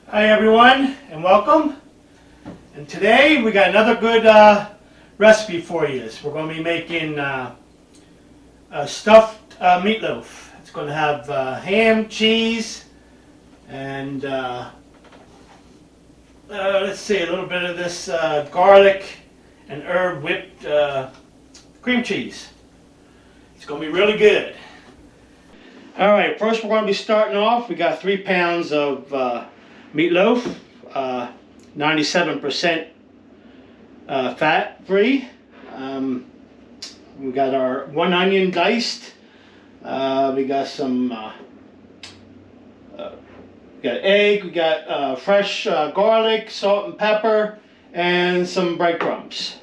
Hi everyone, and welcome. And today we got another good recipe for you. So we're going to be making a stuffed meatloaf. It's going to have ham, cheese, and let's see, a little bit of this garlic and herb whipped cream cheese. It's going to be really good. All right, first we're going to be starting off. We got 3 pounds of meatloaf, 97% fat free. We got our 1 onion diced. We got some, we got egg. We got fresh garlic, salt and pepper, and some breadcrumbs.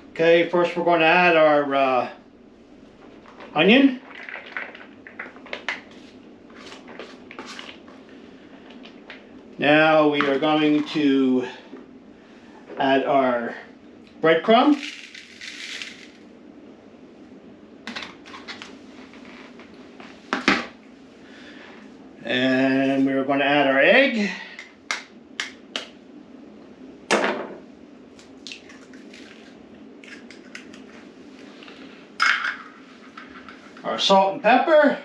Okay, first we're going to add our onion. Now we are going to add our breadcrumb. And we're going to add our egg. Our salt and pepper.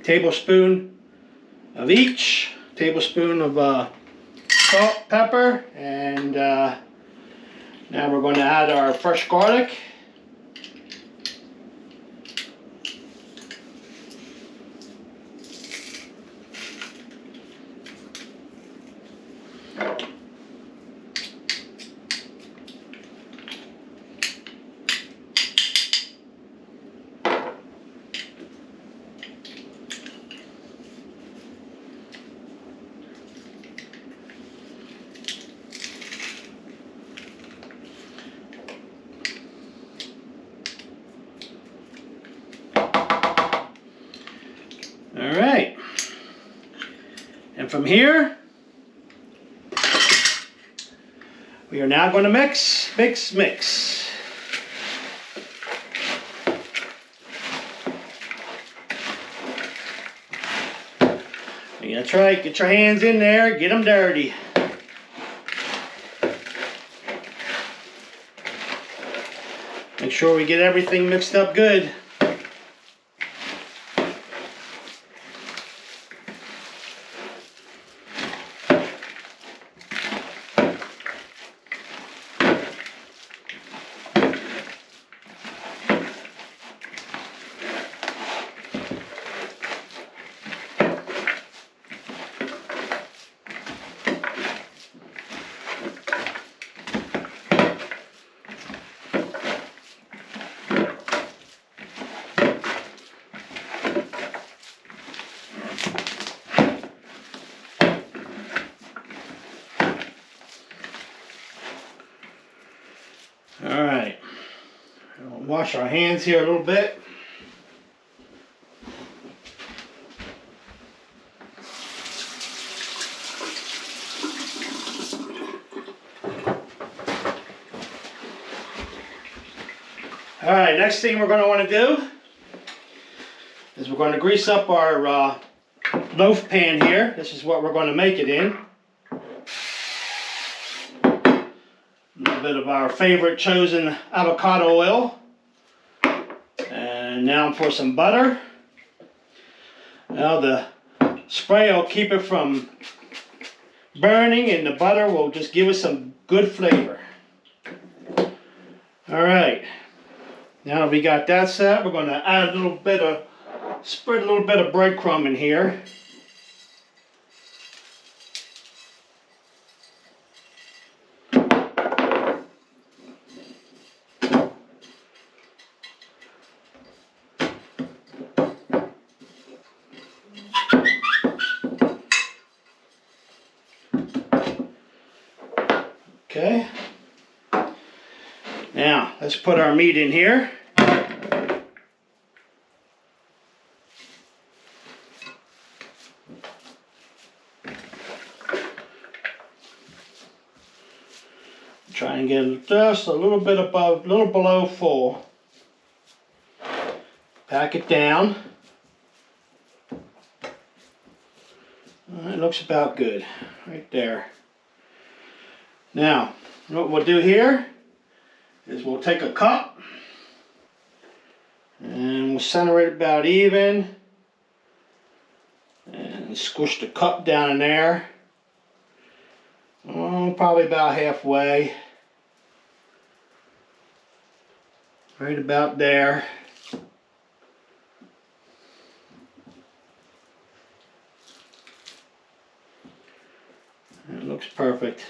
Tablespoon of each. Tablespoon of salt, pepper, and now we're going to add our fresh garlic. All right, and from here, we are now going to mix. Yeah, that's right, get your hands in there, get them dirty. Make sure we get everything mixed up good. All right, we'll wash our hands here a little bit. All right, next thing we're going to want to do is we're going to grease up our loaf pan here. This is what we're going to make it in. A little bit of our favorite chosen avocado oil. And now for some butter. Now the spray will keep it from burning, and the butter will just give us some good flavor. All right. Now we got that set, we're going to add a little bit of, spread a little bit of breadcrumb in here. Okay. Now, let's put our meat in here. Try and get it just a little bit above, a little below full. Pack it down. It looks about good, right there. Now, what we'll do here is we'll take a cup and we'll center it about even and squish the cup down in there. Probably about halfway. Right about there. It looks perfect.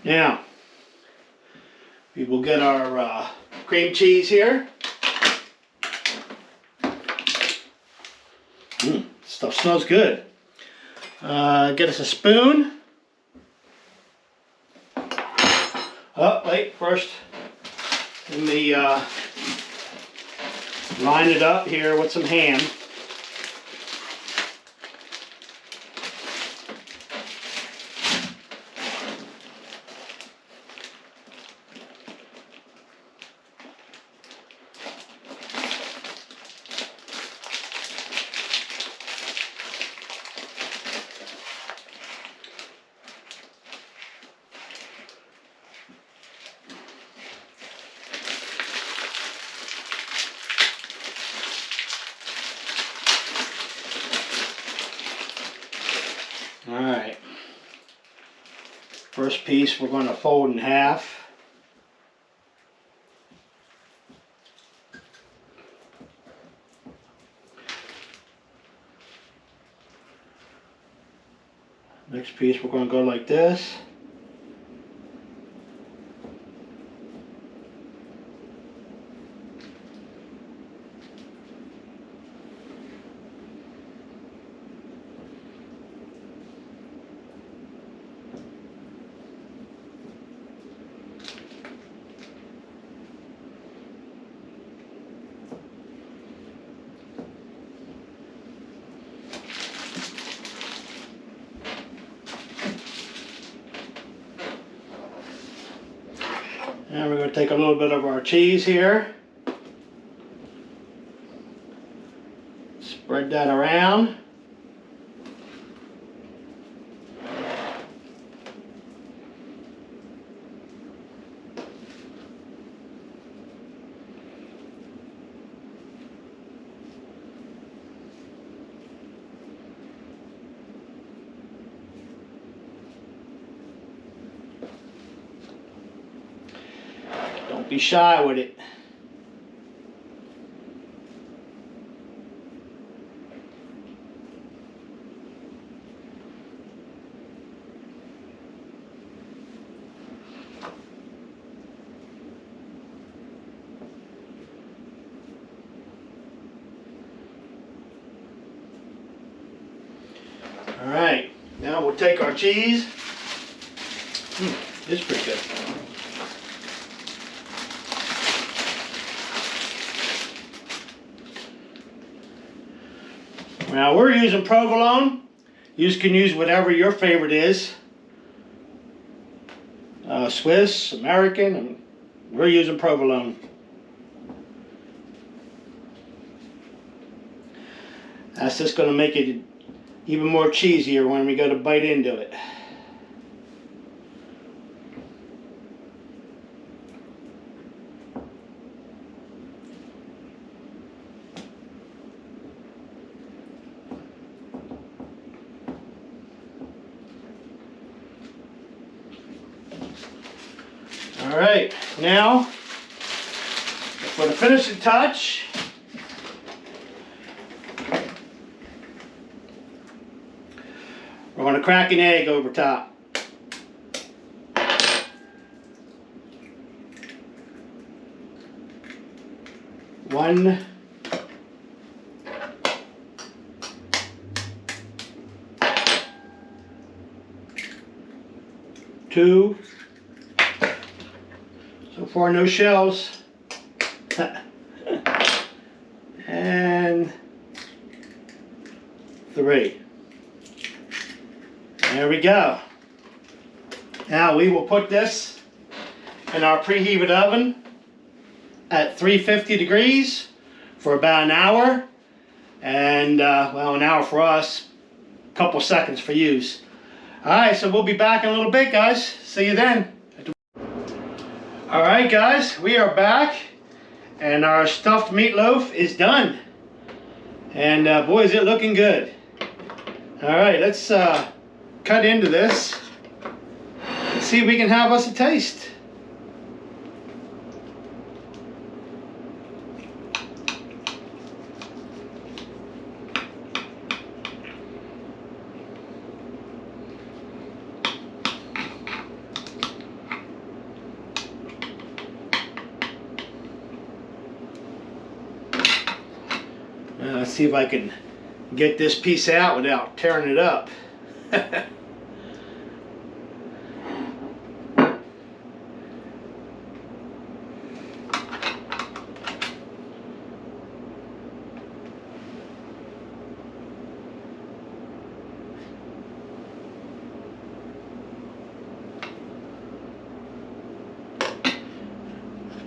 Now, we will get our cream cheese here. Stuff smells good. Get us a spoon. Oh, wait, first let me line it up here with some ham. Alright, first piece we're going to fold in half. Next piece we're going to go like this. And we're going to take a little bit of our cheese here. Spread that around. Don't be shy with it. All right, now we'll take our cheese. It's pretty good. Now we're using provolone. You can use whatever your favorite is. Swiss, American, and we're using provolone. That's just going to make it even more cheesier when we go to bite into it. All right, now for the finishing touch, we're going to crack an egg over top. One, two. So far, no shells. And three. There we go. Now we will put this in our preheated oven at 350 degrees for about an hour. And, well, an hour for us, a couple seconds for use. Alright, so we'll be back in a little bit, guys. See you then. Alright, guys, we are back. And our stuffed meatloaf is done. And, boy, is it looking good. Alright, let's cut into this. Let's see if we can have us a taste. Let's see if I can get this piece out without tearing it up.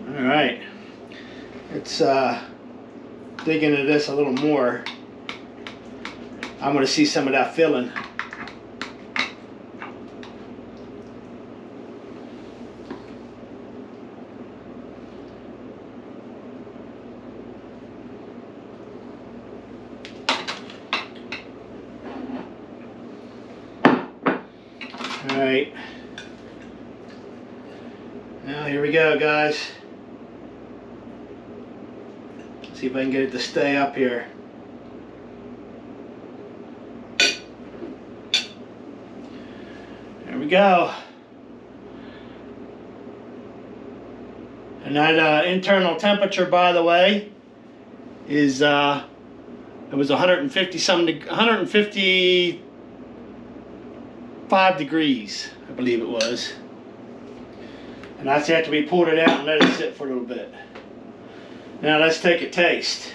All right, let's dig into this a little more. I'm going to see some of that filling. All right. Now here we go, guys. See if I can get it to stay up here. There we go. And that internal temperature, by the way, is it was 155 degrees, I believe it was. And that's after we pulled it out and let it sit for a little bit. Now let's take a taste.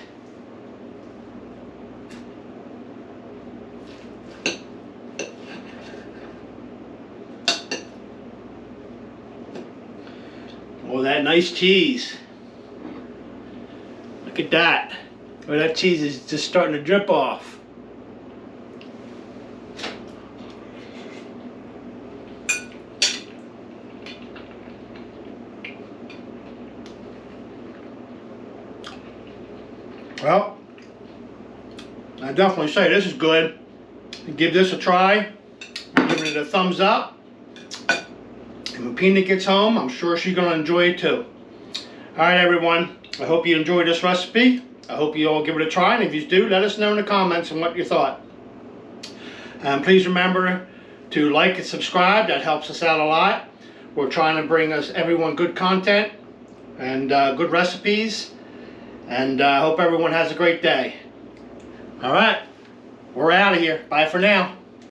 Oh, that nice cheese. Look at that. Oh, that cheese is just starting to drip off. Well, I definitely say this is good. Give this a try. Give it a thumbs up. And when Peanut gets home, I'm sure she's going to enjoy it too. Alright everyone, I hope you enjoyed this recipe. I hope you all give it a try, and if you do, let us know in the comments on what you thought. Please remember to like and subscribe. That helps us out a lot. We're trying to bring everyone good content and good recipes. And I hope everyone has a great day. All right, we're out of here. Bye for now.